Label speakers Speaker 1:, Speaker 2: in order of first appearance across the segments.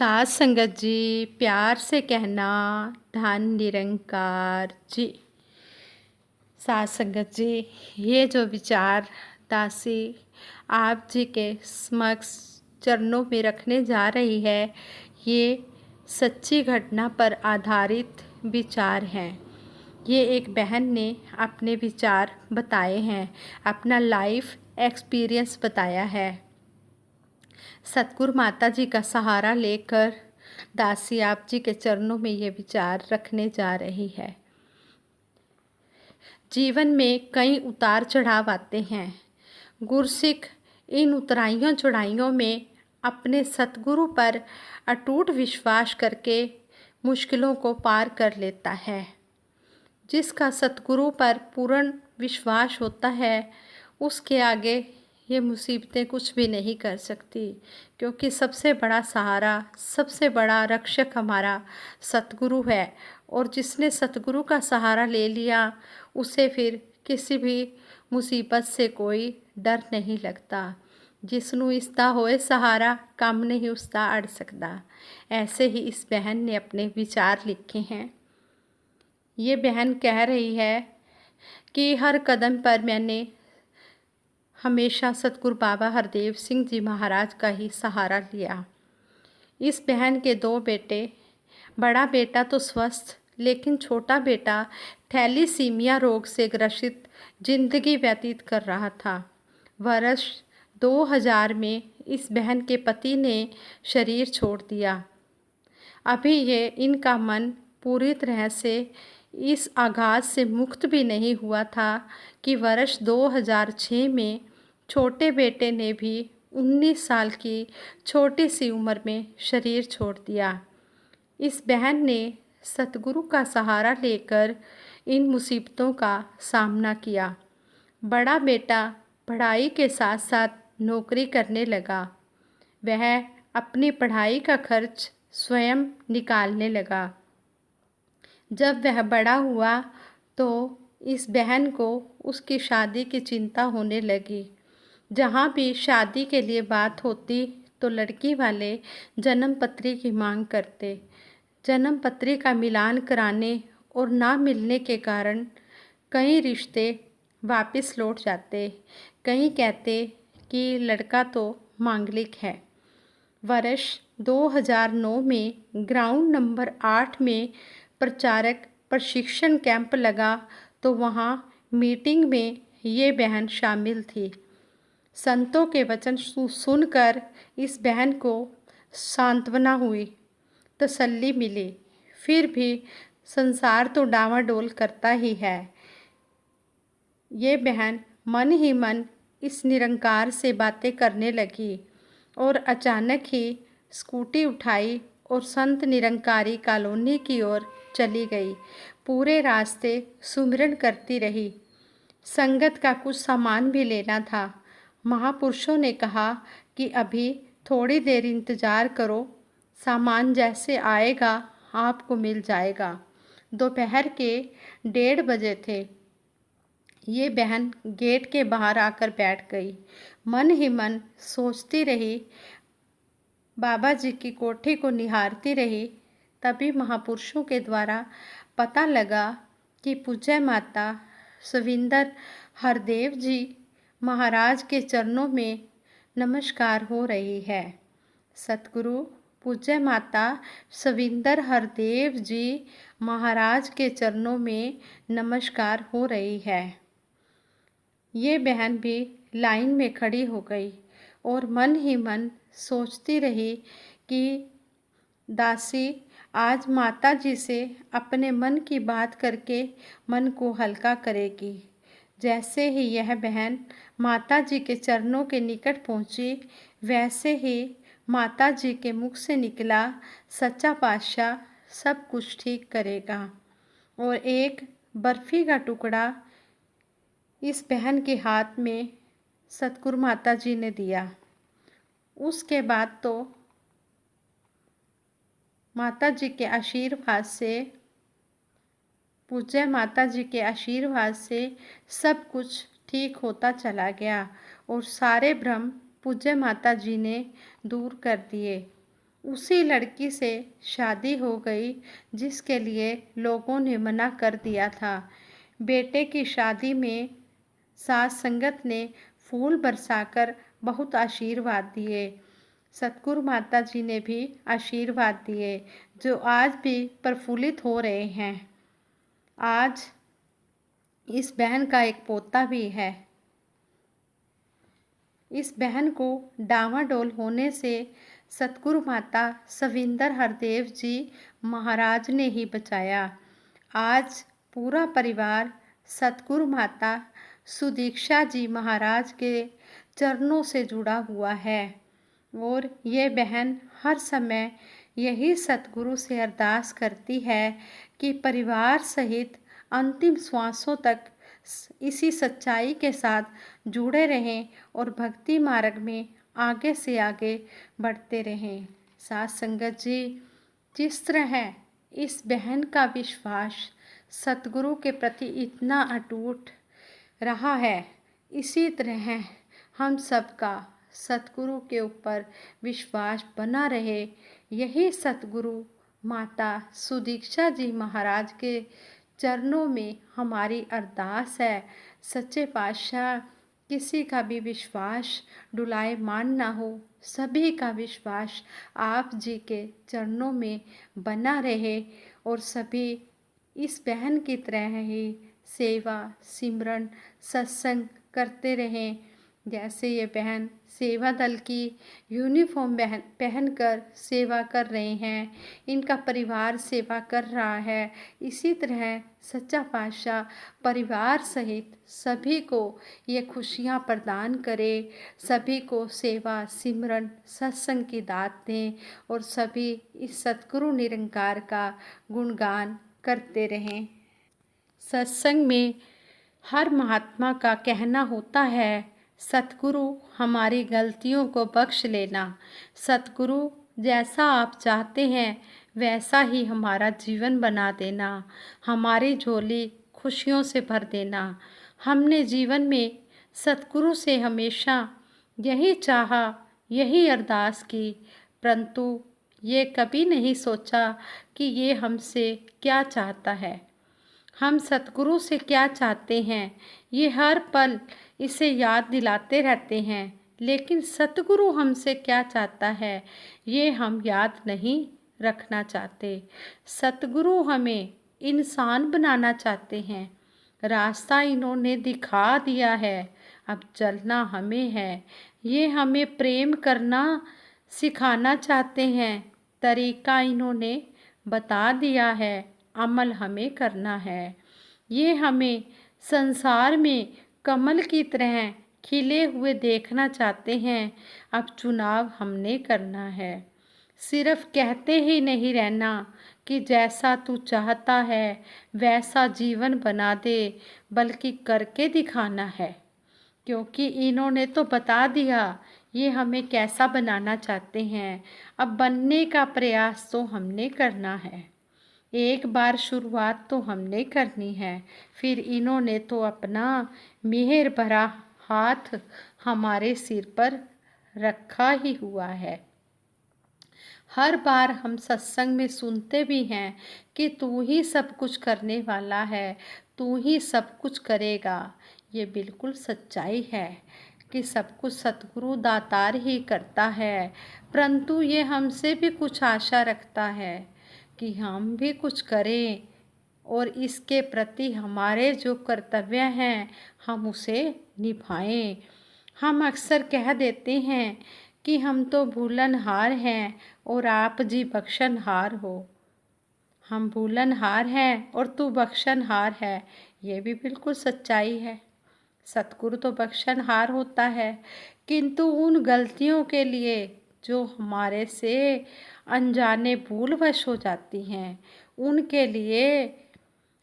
Speaker 1: साथ संगत जी, प्यार से कहना धन निरंकार जी। साथ संगत जी, ये जो विचार दासी आप जी के समक्ष चरणों में रखने जा रही है, ये सच्ची घटना पर आधारित विचार हैं। ये एक बहन ने अपने विचार बताए हैं, अपना लाइफ एक्सपीरियंस बताया है। सतगुरु माता जी का सहारा लेकर दासी आप जी के चरणों में ये विचार रखने जा रही है। जीवन में कई उतार चढ़ाव आते हैं। गुरसिख इन उतराइयों चढ़ाइयों में अपने सतगुरु पर अटूट विश्वास करके मुश्किलों को पार कर लेता है। जिसका सतगुरु पर पूर्ण विश्वास होता है, उसके आगे ये मुसीबतें कुछ भी नहीं कर सकती, क्योंकि सबसे बड़ा सहारा, सबसे बड़ा रक्षक हमारा सतगुरु है। और जिसने सतगुरु का सहारा ले लिया, उसे फिर किसी भी मुसीबत से कोई डर नहीं लगता। जिसनू इसका होए सहारा, काम नहीं उसका अड़ सकता। ऐसे ही इस बहन ने अपने विचार लिखे हैं। ये बहन कह रही है कि हर कदम पर मैंने हमेशा सतगुरु बाबा हरदेव सिंह जी महाराज का ही सहारा लिया। इस बहन के 2 बेटे, बड़ा बेटा तो स्वस्थ, लेकिन छोटा बेटा थैलीसीमिया रोग से ग्रसित जिंदगी व्यतीत कर रहा था। वर्ष 2000 में इस बहन के पति ने शरीर छोड़ दिया। अभी ये इनका मन पूरी तरह से इस आघात से मुक्त भी नहीं हुआ था कि वर्ष 2006 में छोटे बेटे ने भी 19 साल की छोटी सी उम्र में शरीर छोड़ दिया। इस बहन ने सतगुरु का सहारा लेकर इन मुसीबतों का सामना किया। बड़ा बेटा पढ़ाई के साथ साथ नौकरी करने लगा। वह अपनी पढ़ाई का खर्च स्वयं निकालने लगा। जब वह बड़ा हुआ तो इस बहन को उसकी शादी की चिंता होने लगी। जहाँ भी शादी के लिए बात होती तो लड़की वाले जन्म पत्री की मांग करते। जन्म पत्री का मिलान कराने और ना मिलने के कारण कई रिश्ते वापस लौट जाते। कई कहते कि लड़का तो मांगलिक है। वर्ष 2009 में ग्राउंड नंबर 8 में प्रचारक प्रशिक्षण कैंप लगा तो वहाँ मीटिंग में ये बहन शामिल थी। संतों के वचन सुनकर इस बहन को सांत्वना हुई, तसल्ली मिली। फिर भी संसार तो डावाडोल करता ही है। ये बहन मन ही मन इस निरंकार से बातें करने लगी और अचानक ही स्कूटी उठाई और संत निरंकारी कॉलोनी की ओर चली गई। पूरे रास्ते सुमिरन करती रही। संगत का कुछ सामान भी लेना था। महापुरुषों ने कहा कि अभी थोड़ी देर इंतज़ार करो, सामान जैसे आएगा आपको मिल जाएगा। दोपहर के 1:30 बजे थे। ये बहन गेट के बाहर आकर बैठ गई। मन ही मन सोचती रही, बाबा जी की कोठी को निहारती रही। तभी महापुरुषों के द्वारा पता लगा कि पूज्य माता सविंदर हरदेव जी महाराज के चरणों में नमस्कार हो रही है। सतगुरु पूज्य माता सविंदर हरदेव जी महाराज के चरणों में नमस्कार हो रही है। ये बहन भी लाइन में खड़ी हो गई और मन ही मन सोचती रही कि दासी आज माता जी से अपने मन की बात करके मन को हल्का करेगी। जैसे ही यह बहन माता जी के चरणों के निकट पहुंची, वैसे ही माता जी के मुख से निकला, सच्चा पातशाह सब कुछ ठीक करेगा। और एक बर्फ़ी का टुकड़ा इस बहन के हाथ में सतगुरु माता जी ने दिया। उसके बाद तो माता जी के आशीर्वाद से, पूज्य माता जी के आशीर्वाद से सब कुछ ठीक होता चला गया और सारे भ्रम पूज्य माता जी ने दूर कर दिए। उसी लड़की से शादी हो गई जिसके लिए लोगों ने मना कर दिया था। बेटे की शादी में सास संगत ने फूल बरसाकर बहुत आशीर्वाद दिए। सतगुरु माता जी ने भी आशीर्वाद दिए, जो आज भी प्रफुल्लित हो रहे हैं। आज इस बहन का एक पोता भी है। इस बहन को डांवाडोल होने से सतगुरु माता सविंदर हरदेव जी महाराज ने ही बचाया। आज पूरा परिवार सतगुरु माता सुदीक्षा जी महाराज के चरणों से जुड़ा हुआ है और ये बहन हर समय यही सतगुरु से अरदास करती है कि परिवार सहित अंतिम श्वासों तक इसी सच्चाई के साथ जुड़े रहें और भक्ति मार्ग में आगे से आगे बढ़ते रहें। साथ संगत जी, जिस तरह इस बहन का विश्वास सतगुरु के प्रति इतना अटूट रहा है, इसी तरह हम सबका सतगुरु के ऊपर विश्वास बना रहे। यही सतगुरु माता सुदीक्षा जी महाराज के चरणों में हमारी अरदास है। सच्चे पातशाह किसी का भी विश्वास डुलाए मान ना हो, सभी का विश्वास आप जी के चरणों में बना रहे और सभी इस बहन की तरह ही सेवा सिमरन सत्संग करते रहें। जैसे ये बहन सेवा दल की यूनिफॉर्म पहनकर सेवा कर रहे हैं, इनका परिवार सेवा कर रहा है, इसी तरह सच्चा पातशाह परिवार सहित सभी को ये खुशियाँ प्रदान करे, सभी को सेवा सिमरन सत्संग की दात दें और सभी इस सतगुरु निरंकार का गुणगान करते रहें। सत्संग में हर महात्मा का कहना होता है, सतगुरु हमारी गलतियों को बख्श लेना। सतगुरु जैसा आप चाहते हैं वैसा ही हमारा जीवन बना देना, हमारी झोली खुशियों से भर देना। हमने जीवन में सतगुरु से हमेशा यही चाहा, यही अरदास की, परंतु ये कभी नहीं सोचा कि ये हमसे क्या चाहता है, हम सतगुरु से क्या चाहते हैं। ये हर पल इसे याद दिलाते रहते हैं, लेकिन सतगुरु हमसे क्या चाहता है ये हम याद नहीं रखना चाहते। सतगुरु हमें इंसान बनाना चाहते हैं, रास्ता इन्होंने दिखा दिया है, अब चलना हमें है। ये हमें प्रेम करना सिखाना चाहते हैं, तरीका इन्होंने बता दिया है, अमल हमें करना है। ये हमें संसार में कमल की तरह खिले हुए देखना चाहते हैं, अब चुनाव हमने करना है। सिर्फ कहते ही नहीं रहना कि जैसा तू चाहता है वैसा जीवन बना दे, बल्कि करके दिखाना है, क्योंकि इन्होंने तो बता दिया ये हमें कैसा बनाना चाहते हैं। अब बनने का प्रयास तो हमने करना है, एक बार शुरुआत तो हमने करनी है। फिर इन्होंने तो अपना मेहर भरा हाथ हमारे सिर पर रखा ही हुआ है। हर बार हम सत्संग में सुनते भी हैं कि तू ही सब कुछ करने वाला है, तू ही सब कुछ करेगा। ये बिल्कुल सच्चाई है कि सब कुछ सतगुरु दातार ही करता है, परंतु ये हमसे भी कुछ आशा रखता है कि हम भी कुछ करें और इसके प्रति हमारे जो कर्तव्य हैं हम उसे निभाएं। हम अक्सर कह देते हैं कि हम तो भूलनहार हैं और आप जी बख्शनहार हो। हम भूलनहार हैं और तू बख्शनहार है, ये भी बिल्कुल सच्चाई है। सतगुरु तो बख्शनहार होता है, किंतु उन गलतियों के लिए जो हमारे से अनजाने भूलवश हो जाती हैं, उनके लिए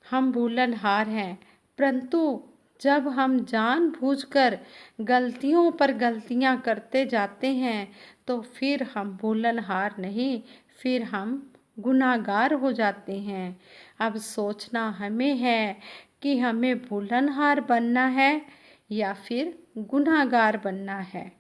Speaker 1: हम भूलनहार हैं। परंतु जब हम जानबूझकर गलतियों पर गलतियां करते जाते हैं तो फिर हम भूलनहार नहीं, फिर हम गुनाहगार हो जाते हैं। अब सोचना हमें है कि हमें भूलनहार बनना है या फिर गुनाहगार बनना है।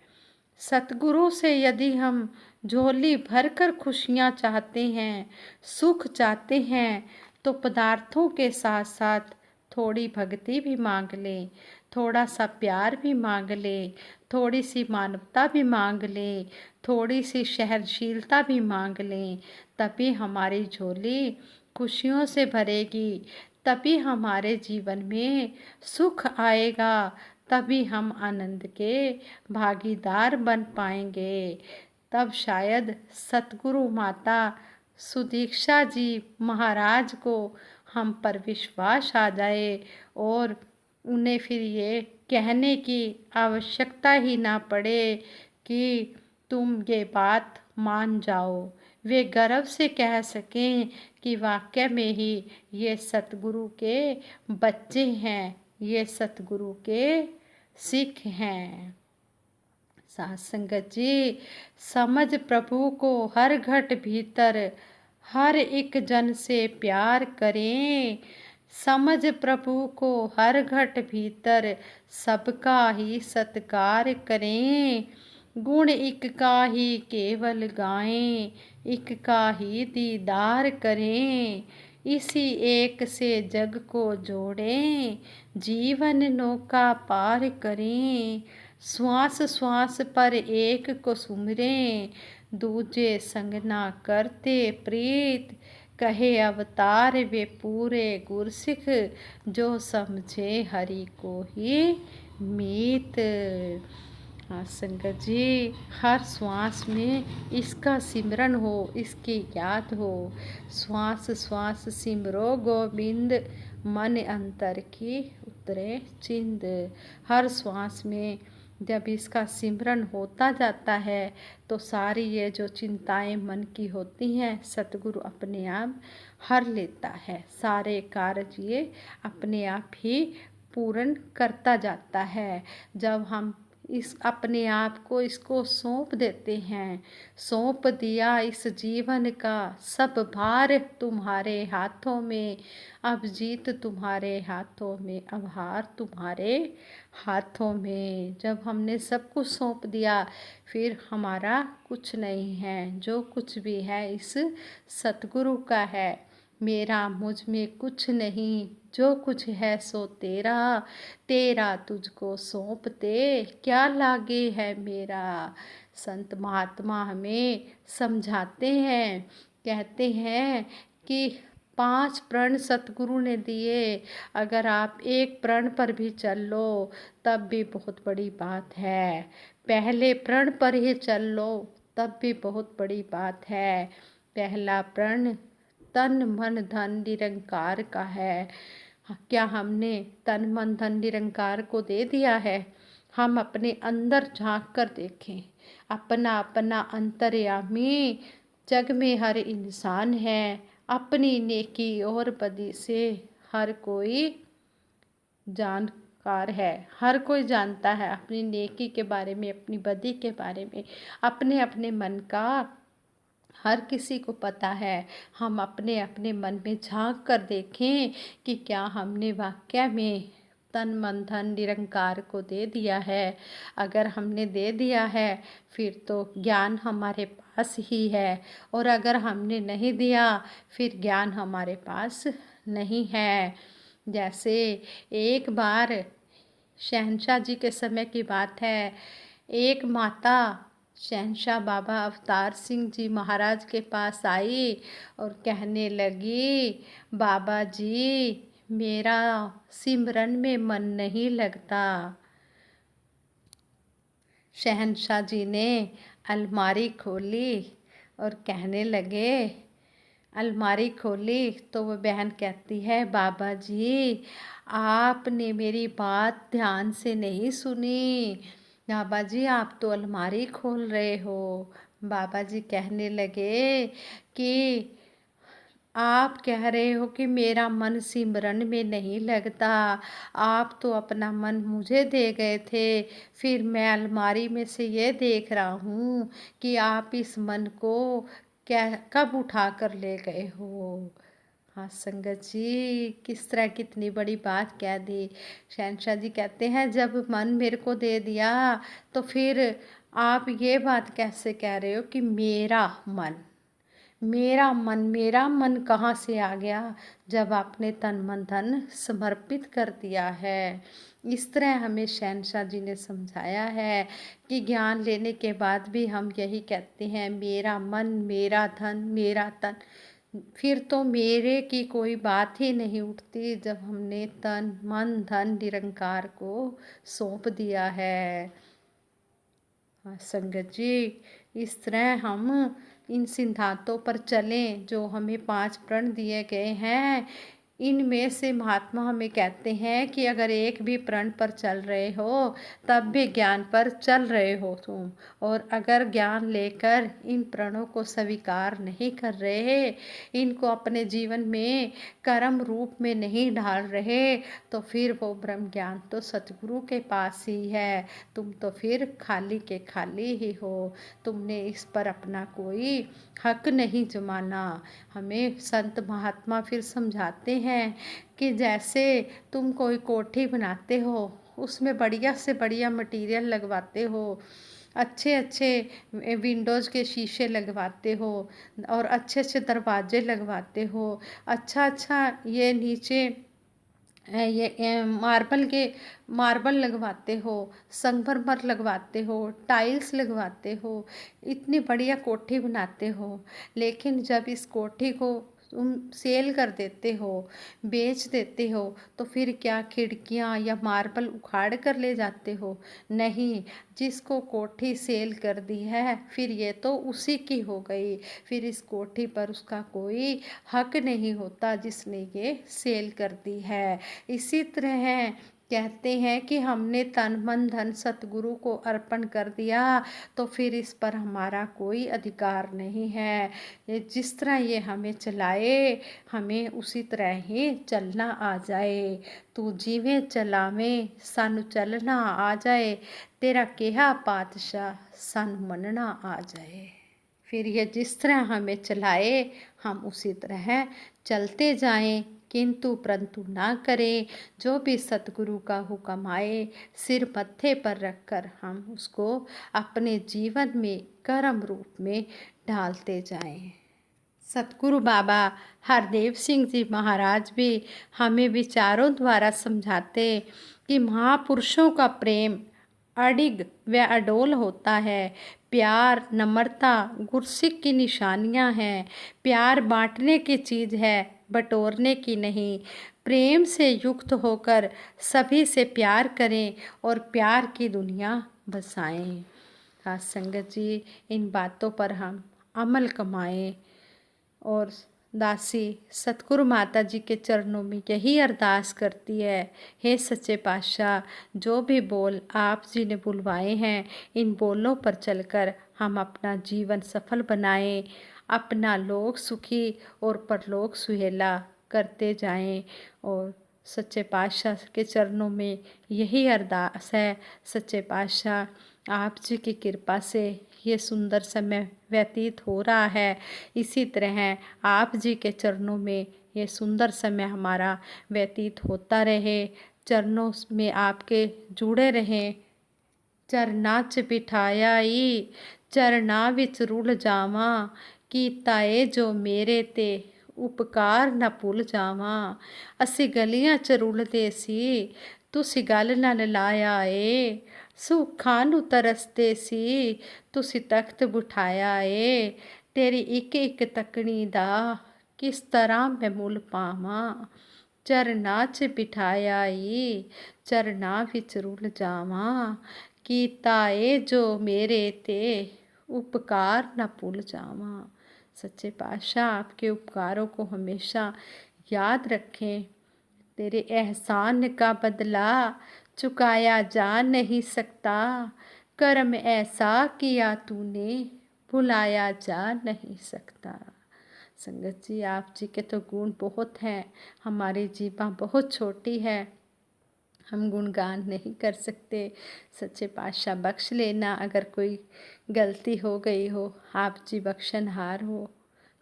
Speaker 1: सतगुरु से यदि हम झोली भरकर खुशियाँ चाहते हैं, सुख चाहते हैं, तो पदार्थों के साथ साथ थोड़ी भक्ति भी मांग लें, थोड़ा सा प्यार भी मांग लें, थोड़ी सी मानवता भी मांग लें, थोड़ी सी सहनशीलता भी मांग लें, तभी हमारी झोली खुशियों से भरेगी, तभी हमारे जीवन में सुख आएगा, तभी हम आनंद के भागीदार बन पाएंगे। तब शायद सतगुरु माता सुदीक्षा जी महाराज को हम पर विश्वास आ जाए और उन्हें फिर ये कहने की आवश्यकता ही ना पड़े कि तुम ये बात मान जाओ। वे गर्व से कह सकें कि वाकई में ही ये सतगुरु के बच्चे हैं, ये सतगुरु के सिख हैं। साथ संगत जी, समझ प्रभु को हर घट भीतर, हर एक जन से प्यार करें। समझ प्रभु को हर घट भीतर, सबका ही सत्कार करें। गुण एक का ही केवल गाएं, एक का ही दीदार करें। इसी एक से जग को जोड़ें, जीवन नौका पार करें। श्वास श्वास पर एक को सुमरें, दूजे संग ना करते प्रीत। कहे अवतार वे पूरे गुरसिख, जो समझे हरि को ही मीत। हाँ संगत जी, हर श्वास में इसका सिमरन हो, इसकी याद हो। श्वास श्वास सिमरो गोविंद, मन अंतर की उतरे चिंद। हर श्वास में जब इसका सिमरन होता जाता है तो सारी ये जो चिंताएं मन की होती हैं सतगुरु अपने आप हर लेता है। सारे कार्य ये अपने आप ही पूर्ण करता जाता है। जब हम इस अपने आप को इसको सौंप देते हैं, सौंप दिया इस जीवन का सब भार तुम्हारे हाथों में, अब जीत तुम्हारे हाथों में, अब हार तुम्हारे हाथों में। जब हमने सब कुछ सौंप दिया फिर हमारा कुछ नहीं है, जो कुछ भी है इस सतगुरु का है। मेरा मुझ में कुछ नहीं, जो कुछ है सो तेरा, तेरा तुझको सौंपते क्या लागे है मेरा। संत महात्मा हमें समझाते हैं, कहते हैं कि 5 प्रण सतगुरु ने दिए, अगर आप एक प्रण पर भी चल लो तब भी बहुत बड़ी बात है। पहले प्रण पर ही चल लो तब भी बहुत बड़ी बात है। पहला प्रण तन मन धन निरंकार का है। क्या हमने तन मन धन निरंकार को दे दिया है? हम अपने अंदर झांक कर देखें, अपना अपना अंतर्यामी जग में हर इंसान है। अपनी नेकी और बदी से हर कोई जानकार है, हर कोई जानता है अपनी नेकी के बारे में, अपनी बदी के बारे में, अपने अपने मन का हर किसी को पता है। हम अपने अपने मन में झांक कर देखें कि क्या हमने वाकई में तन मन धन निरंकार को दे दिया है। अगर हमने दे दिया है फिर तो ज्ञान हमारे पास ही है, और अगर हमने नहीं दिया फिर ज्ञान हमारे पास नहीं है। जैसे एक बार शहंशाह जी के समय की बात है, एक माता शहंशाह बाबा अवतार सिंह जी महाराज के पास आई और कहने लगी, बाबा जी मेरा सिमरन में मन नहीं लगता। शहंशाह जी ने अलमारी खोली और कहने लगे, अलमारी खोली तो वो बहन कहती है, बाबा जी आपने मेरी बात ध्यान से नहीं सुनी। बाबा जी आप तो अलमारी खोल रहे हो। बाबा जी कहने लगे कि आप कह रहे हो कि मेरा मन सिमरन में नहीं लगता, आप तो अपना मन मुझे दे गए थे, फिर मैं अलमारी में से ये देख रहा हूँ कि आप इस मन को क्या कब उठा कर ले गए हो। हाँ संगत जी, किस तरह कितनी बड़ी बात कह दी। शहंशाह जी कहते हैं जब मन मेरे को दे दिया तो फिर आप ये बात कैसे कह रहे हो कि मेरा मन कहाँ से आ गया, जब आपने तन मन धन समर्पित कर दिया है। इस तरह हमें शहनशाह जी ने समझाया है कि ज्ञान लेने के बाद भी हम यही कहते हैं, मेरा मन, मेरा धन, मेरा तन। फिर तो मेरे की कोई बात ही नहीं उठती, जब हमने तन मन धन निरंकार को सौंप दिया है। हाँ संगत जी, इस तरह हम इन सिद्धांतों पर चलें जो हमें 5 प्रण दिए गए हैं। इनमें से महात्मा हमें कहते हैं कि अगर एक भी प्रण पर चल रहे हो तब भी ज्ञान पर चल रहे हो तुम, और अगर ज्ञान लेकर इन प्रणों को स्वीकार नहीं कर रहे, इनको अपने जीवन में कर्म रूप में नहीं ढाल रहे, तो फिर वो ब्रह्म ज्ञान तो सतगुरु के पास ही है। तुम तो फिर खाली के खाली ही हो, तुमने इस पर अपना कोई हक नहीं जमाना। हमें संत महात्मा फिर समझाते हैं कि जैसे तुम कोई कोठी बनाते हो, उसमें बढ़िया से बढ़िया मटेरियल लगवाते हो, अच्छे अच्छे विंडोज़ के शीशे लगवाते हो, और अच्छे अच्छे दरवाजे लगवाते हो, अच्छा अच्छा ये नीचे ये मार्बल लगवाते हो, संगमरमर लगवाते हो, टाइल्स लगवाते हो, इतनी बढ़िया कोठी बनाते हो, लेकिन जब इस कोठी को तुम सेल कर देते हो, बेच देते हो, तो फिर क्या खिड़कियां या मार्बल उखाड़ कर ले जाते हो? नहीं, जिसको कोठी सेल कर दी है फिर ये तो उसी की हो गई, फिर इस कोठी पर उसका कोई हक नहीं होता जिसने ये सेल कर दी है। इसी तरह है, कहते हैं कि हमने तन मन धन सतगुरु को अर्पण कर दिया, तो फिर इस पर हमारा कोई अधिकार नहीं है। ये जिस तरह ये हमें चलाए, हमें उसी तरह ही चलना आ जाए। तू जीवे चलावे सानू चलना आ जाए, तेरा केहा पातशाह सानू मनना आ जाए। फिर ये जिस तरह हमें चलाए हम उसी तरह चलते जाएं, किंतु परंतु ना करें। जो भी सतगुरु का हुक्म आए, सिर मत्थे पर रखकर हम उसको अपने जीवन में कर्म रूप में ढालते जाएं। सतगुरु बाबा हरदेव सिंह जी महाराज भी हमें विचारों द्वारा समझाते कि महापुरुषों का प्रेम अडिग व अडोल होता है। प्यार, नम्रता गुरसिक की निशानियां हैं। प्यार बांटने की चीज़ है, बटोरने की नहीं। प्रेम से युक्त होकर सभी से प्यार करें और प्यार की दुनिया बसाएं। हाँ संगत जी, इन बातों पर हम अमल कमाएं। और दासी सतगुरु माता जी के चरणों में यही अरदास करती है, हे सच्चे पातशाह, जो भी बोल आप जी ने बुलवाए हैं, इन बोलों पर चलकर हम अपना जीवन सफल बनाएं, अपना लोक सुखी और परलोक सुहेला करते जाएं। और सच्चे पातशाह के चरणों में यही अरदास है, सच्चे पातशाह आप जी की कृपा से ये सुंदर समय व्यतीत हो रहा है, इसी तरह आप जी के चरणों में ये सुंदर समय हमारा व्यतीत होता रहे, चरणों में आपके जुड़े रहें। चरना च बिठाया ई चरना विच रुल जावा, कीता ए जो मेरे ते उपकार न भुल जावा। असी गलियां च रुलदे सी, तुसी गल नाल लाया ए, सुखां नू तरसदे सी, तुसी तख्त बिठाया ए। तेरी एक एक तकनी दा किस तरह मैं मुल पावां। चरना च बिठाया ई चरना विच रुल जावा, कीता ए जो मेरे ते उपकार न भुल जावा। सच्चे पातशाह आपके उपकारों को हमेशा याद रखें। तेरे एहसान का बदला चुकाया जा नहीं सकता, कर्म ऐसा किया तूने भुलाया जा नहीं सकता। संगत जी, आप जी के तो गुण बहुत हैं, हमारी जीवा बहुत छोटी है, हम गुणगान नहीं कर सकते। सच्चे पातशाह बख्श लेना अगर कोई गलती हो गई हो, आप जी बख्शनहार हो,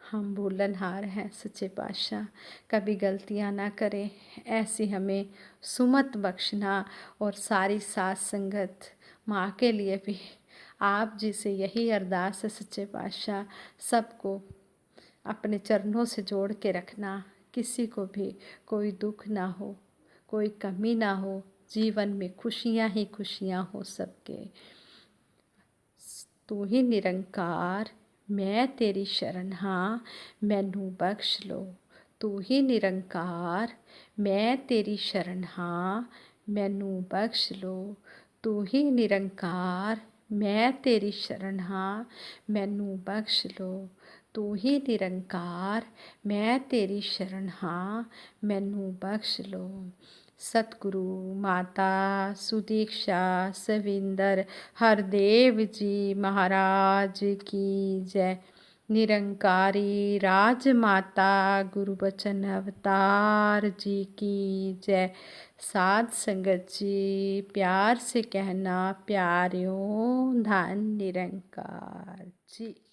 Speaker 1: हम भूलनहार हैं। सच्चे पातशाह कभी गलतियां ना करें, ऐसी हमें सुमत बख्शना। और सारी साथ संगत माँ के लिए भी आप जी से यही अरदास है सच्चे पातशाह, सबको अपने चरणों से जोड़ के रखना, किसी को भी कोई दुख ना हो, कोई कमी ना हो, जीवन में खुशियाँ ही खुशियाँ हो सबके। तू ही निरंकार मैं तेरी शरण हाँ, मैनू बख्श लो। तू ही निरंकार मैं तेरी शरण हाँ, मैनू बख्श लो। तू ही निरंकार मैं तेरी शरण हाँ, मैनू बख्श लो। तू ही निरंकार मैं तेरी शरण हाँ, मैनू बख्श लो। सतगुरु माता सुदीक्षा सविंदर हरदेव जी महाराज की जय। निरंकारी राजमाता गुरु बचन अवतार जी की जय। साध संगत जी प्यार से कहना, प्यारियों धन निरंकार जी।